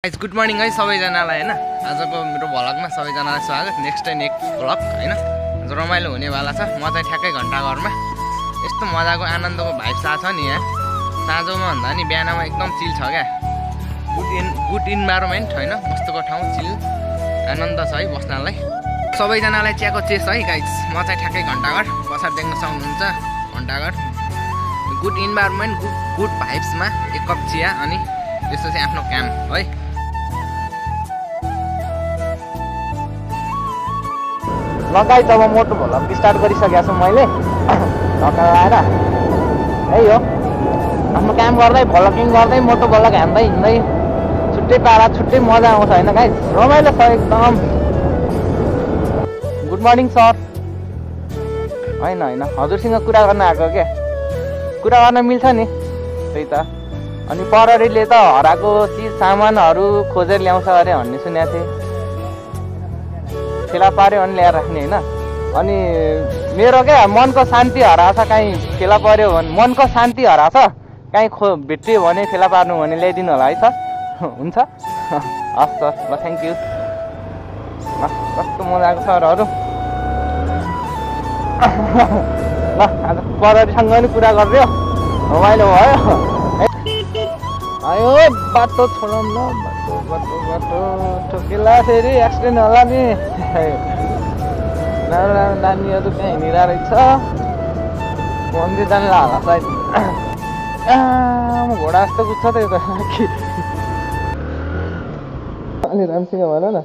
Guys good morning है सबैजनालाई हैन। आजको मेरो भ्लगमा सबैजनालाई स्वागत। नेक्स्ट भ्लग हैन। आज रमाइलो हुनेवाला छ। म चाहिँ ठ्याक्कै घण्टाघरमा यस्तो मजाको आनन्दको भाइब छ नि यहाँ। साँझमा भन्दा नि बिहानमा एकदम चिल छ क्या। गुड इन्भाइरोमेन्ट हैन। कस्तोको ठाउँ चिल आनन्द छ है बस्नलाई। सबैजनालाई चियाको चेस है गाइस। म चाहिँ ठ्याक्कै घण्टाघर बसार देख्न सक्नुहुन्छ। घण्टाघर गुड इन्भाइरोमेन्ट गुड भाइब्समा एक कप चिया अनि त्यस्तो चाहिँ आफ्नो काम है। लगाइ जब मोटो भ्लग स्टार्ट गरिसकेको छु मैले ढक्का लगाएर यही हो आफ्नो काम गर्दै भ्लगिङ गर्दै मोटो भ्लग हान्दै हिँड्दै छुट्टै पारा छुट्टै मजा आउँछ होइन गाइस। रमाइलो छ एकदम। Good morning sir. होइन होइन हजुरसँग कुरा गर्न आएको क्या। कुरा गर्न मिल्छ नि त्यही त। अनि प्रहरीले त हराएको चिज सामानहरू खोजेर ल्याउँछ अरे भन्ने सुनेको थिएँ। फेला पार्यो अनि ल्याएर राख्ने होइन। अनि मेरो क्या मनको शान्ति हराछ। कहीँ फेला पर्यो भने मनको शान्ति हराछ। कहीँ भेटियो भने फेला पार्नु भने ल्याइदिनु होला है सर। हुन्छ हस् सर ल थ्याङ्क यू। कस्तो मजाको सरहरू ल आज प्रहरीसँग पनि कुरा गरिदियो रमाइलो भयो। आयो बाटो छोडौँ न। बाटो बाटो ठोकेला फेरि एक्सिडेन्ट होला नि। राम्रो राम्रो नानीहरू कहाँ हिँडिरहेको रहेछ। मन्दिर जानु होला सायद। म घोडा जस्तो कुद्छ त यो त अलि राम्रोसँग भन न।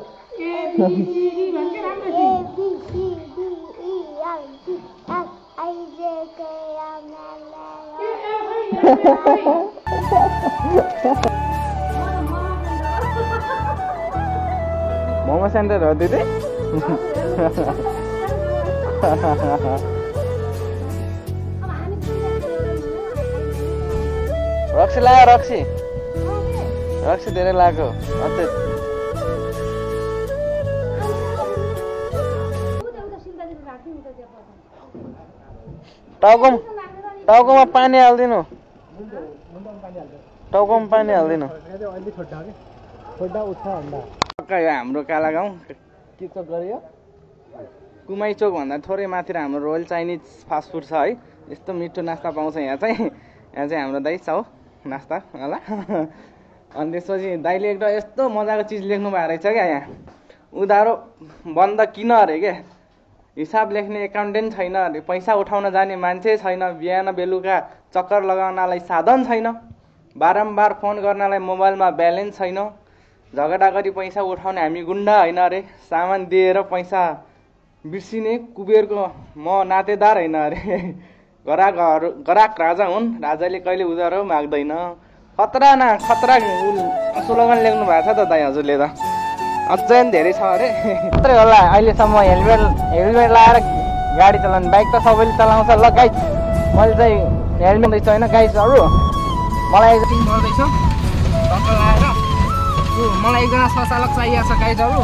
मोमो सेन्टर हो दिदी। रक्सी लाग्यो रक्सी रक्सी धेरै लाग्यो। अझै टाउकोमा पानी हालिदिनु। टाउकोमा पानी हालिदिनु। हाम्रो काला गाउँ के चोक गऱ्यो कुमाई चोक भन्दा थोरै माथि हाम्रो रोयल चाइनिज फास्ट फुड छ है। यस्तो मिठो नास्ता पाउँछ यहाँ चाहिँ। यहाँ चाहिँ हाम्रो दाइ छ हो नास्ता होला। अनि त्यसपछि दाइले एकदम यस्तो मजाको चिज लेख्नु भएको रहेछ क्या। यहाँ उधारो बन्द किन अरे क्या। हिसाब लेख्ने एकाउन्टेन्ट छैन अरे। पैसा उठाउन जाने मान्छे छैन। बिहान बेलुका चक्कर लगाउनलाई साधन छैन। बारम्बार फोन गर्नलाई मोबाइलमा ब्यालेन्स छैन। झगडा गरी पैसा उठाउने हामी गुन्डा होइन अरे। सामान दिएर पैसा बिर्सिने कुबेरको म नातेदार होइन अरे। गराक राजा हुन्। राजाले कहिले उधारो माग्दैन। खतरा न खतरा स्लोगन लेख्नु भएको छ त दाइ हजुरले त। अझै धेरै छ अरे। मात्रै होला अहिलेसम्म हेलमेट लगाएर गाडी चलाउने। बाइक त सबैले चलाउँछ। ल गाइस मैले चाहिँ हेलमेट रहेछ होइन गाइसहरू। मलाई गर्दैछु टक्क लगाएर। मलाई एकजना सचालक चाहिएको छ गाइजहरू।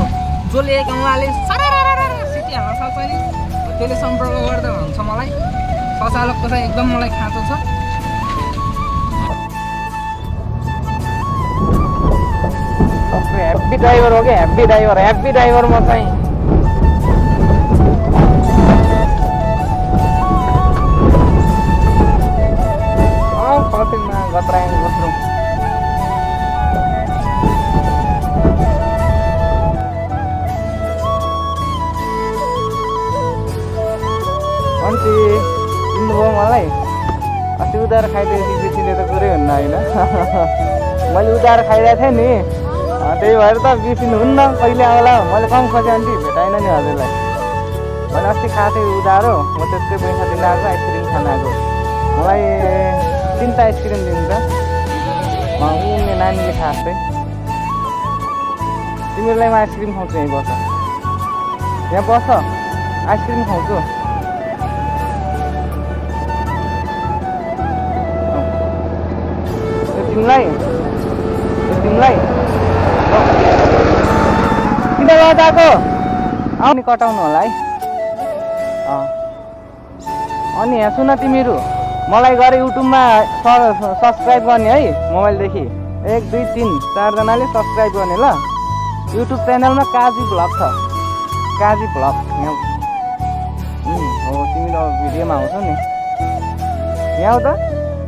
जसले एक उहाँले सिटी हाल्न सक्छ नि त्यसले सम्पर्क गर्दा हुन्छ। मलाई सचालकको चाहिँ एकदम मलाई खाँचो छ। ह्याप्पी ड्राइभर हो क्या। ह्याप्पी ड्राइभर म चाहिँ। कतिमा गत्राङ बस्नु अन्ति चिन्नुभयो मलाई। अस्ति उधार खाइदिएपछि बिर्सिने त कुरै हुन्न होइन। मैले उधार खाइरहेको थिएँ नि त्यही भएर त बिर्सिनुहुन्न। कहिले आउला मैले कम खोजेँ अन्ति भेटाइन नि हजुरलाई। मैले अस्ति खाएको थिएँ उधारो। म त्यसकै पैसा दिन आएको आइसक्रिम खान आएको। मलाई 3टा आइसक्रिम दिन्छ। उनी नानीले खाएको थिएँ। तिमीहरूलाई म आइसक्रिम खुवाउँछु। यहीँ बस यहाँ बस आइसक्रिम खुवाउँछु। तिमीलाई किन लगाएको आउने कटाउनु होला है। अनि यहाँ सुन तिमीहरू मलाई गरे युट्युबमा सब्सक्राइब गर्ने है मोबाइलदेखि। 1 2 3 4 जनाले सब्स्क्राइब गर्ने ल। युट्युब च्यानलमा काजी भ्लग छ, काजी भ्लग। हो तिमी त भिडियोमा आउँछौ नि यहाँ त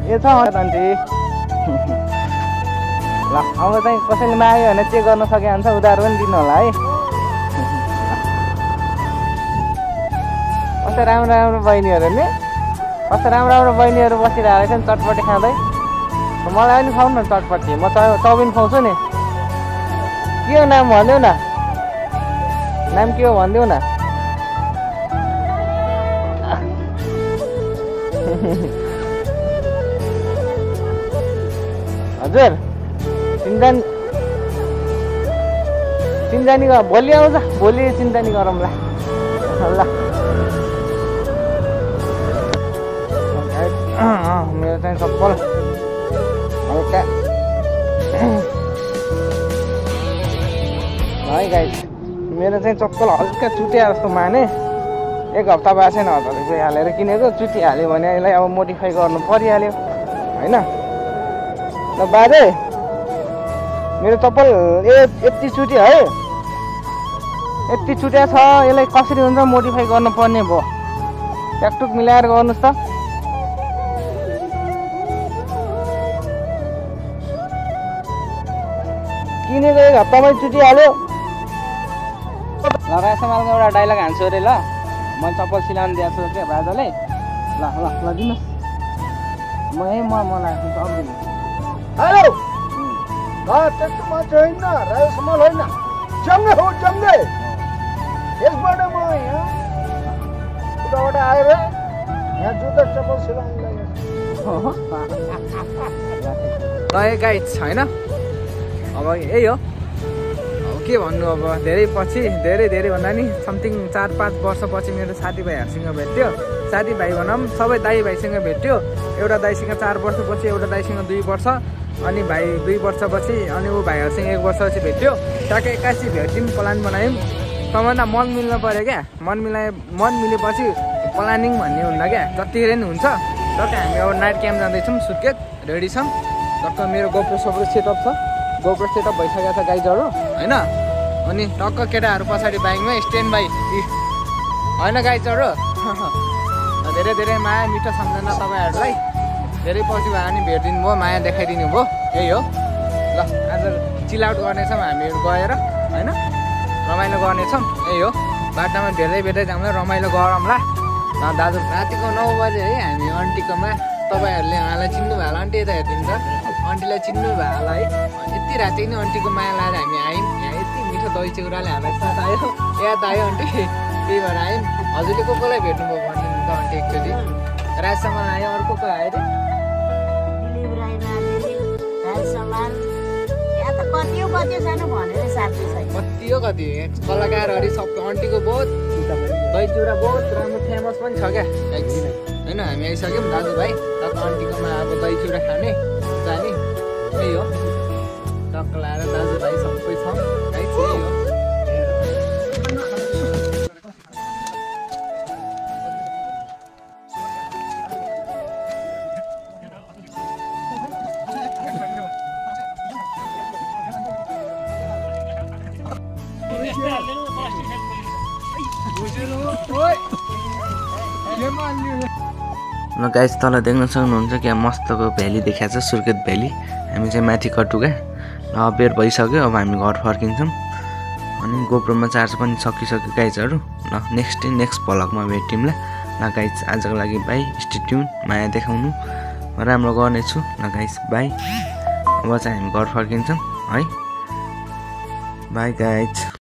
ए छ आन्टी ल। अब चाहिँ कसैले माग्यो भने चेक गर्न सके हुन्छ, उधार पनि दिनु होला है। कस्तो राम्रो राम्रो बहिनीहरू नि, कस्तो राम्रो राम्रो बहिनीहरू बसिरहेको छ नि चटपटी खाँदै। मलाई पनि खुवाउनु न चटपटी, म चाउमिन खुवाउँछु नि। के हो नाम भनिदेऊ न, नाम के हो भनिदेऊ न। हजुर सिन्जानी भोलि आउँछ, भोलि सिन्जानी गरौँला ल। मेरो चाहिँ चप्पल हल्का है गाइस, मेरो चाहिँ चप्पल हल्का चुट्या जस्तो माने। 1 हप्ता बाद चाहिँ 1000 रुपियाँ हालेर किनेको, चुटिहाल्यो भने यसलाई अब मोडिफाई गर्नु परिहाल्यो होइन। ल बाजे मेरो चप्पल यति चुट्यो है, यति चुट्या छ, यसलाई कसरी हुन्छ मोडिफाई गर्नु पर्ने भयो। ट्याकटुक मिलाएर गर्नुहोस् त। किनेको 1 हप्तामै चुटिहाल्यो। ल रासमालको एउटा डाइलग हान्छु अरे ल। म चप्पल सिलाउनु दिएको छु क्या बाजाले। ल ल ल दिनुहोस्, म लाग्छु सक्दिनँ। हेलो त्यस्तो मान्छे होइन, रासमाल होइन, जङ्गे हो जङ्गे। यसबाट म यहाँ उताबाट आएर यहाँ जुत्ता चप्पल सिलाउनु लागेको ल गाइस होइन। अब यही हो, अब के भन्नु। अब धेरै भन्दा नि समथिङ 4-5 वर्षपछि मेरो साथीभाइहरूसँग भेट्यो। साथीभाइ भनौँ सबै दाइ भाइसँग भेट्यो। एउटा दाइसँग 4 वर्षपछि, एउटा दाइसँग 2 वर्ष, अनि भाइ 2 वर्षपछि, अनि ऊ भाइहरूसँग 1 वर्षपछि भेट्यो। ट्याक्कै 81 भेट्यौँ, प्लान बनायौँ। सबभन्दा मन मिल्नु पऱ्यो क्या। मन मिलेपछि प्लानिङ भन्ने हुन्न क्या, जतिखेर नि हुन्छ। टक्क हामी अब नाइट क्याम्प जाँदैछौँ, सुर्खेत रेडी छौँ। टक्क मेरो गोप्रो सेटअप छ, गोप्रो सेटअप भइसकेको छ गाइजहरू होइन। अनि टक्क केटाहरू पछाडि बाइकमा स्ट्यान्ड बाई होइन गाइजहरू। धेरै माया मिठो सम्झना तपाईँहरूलाई। धेरै पछि भए पनि भेटिदिनु भयो, माया देखाइदिनु भयो। यही हो ल। आज चिल आउट गर्नेछौँ हामीहरू गएर होइन, रमाइलो गर्नेछौँ। यही हो, बाटोमा भेट्दै जाउँला, रमाइलो गरौँला। दाजु रातिको 9 बजे है हामी आन्टीकोमा। तपाईँहरूले उहाँलाई चिन्नु भयो होला, आन्टी यता हेरिदिनु त, आन्टीलाई चिन्नु भयो होला है। यति राति नै आन्टीको माया लाएर हामी आयौँ यहाँ। यति मिठो दही चिउराले हामीलाई साथ आयो, याद आयो आन्टी, त्यही भएर आयौँ। हजुरले कसलाई भेट्नुभयो भनिदिनु त आन्टी एकचोटि। राजसम्म आयो, अर्को को आयो अरे कति कलाकारहरू सब आन्टीको बहुत दही चिउरा बहुत राम्रो फेमस पनि छ क्या होइन। हामी आइसक्यौँ दाजुभाइ, टक्क आन्टीकोमा अब दही चिउरा खाने जाने। त्यही हो, टक्क लाएर दाजुभाइ सबै छ गाइस। यही हो। ल गाइस, तल देख्न सक्नुहुन्छ क्या मस्तको भ्याली देखाएको छ, सुर्खेत भ्याली। हामी चाहिँ माथि कटुका। ल बेर भइसक्यो, अब हामी घर फर्किन्छौँ। अनि गोप्रोमा चार्ज पनि सकिसक्यो गाइजहरू। ल नेक्स्ट भ्लगमा भेट्यौँ ल। गाइस आजको लागि बाई, स्टे ट्युन, माया देखाउनु राम्रो गर्नेछु। ल गाइस बाई। अब चाहिँ हामी घर फर्किन्छौँ है। By guys.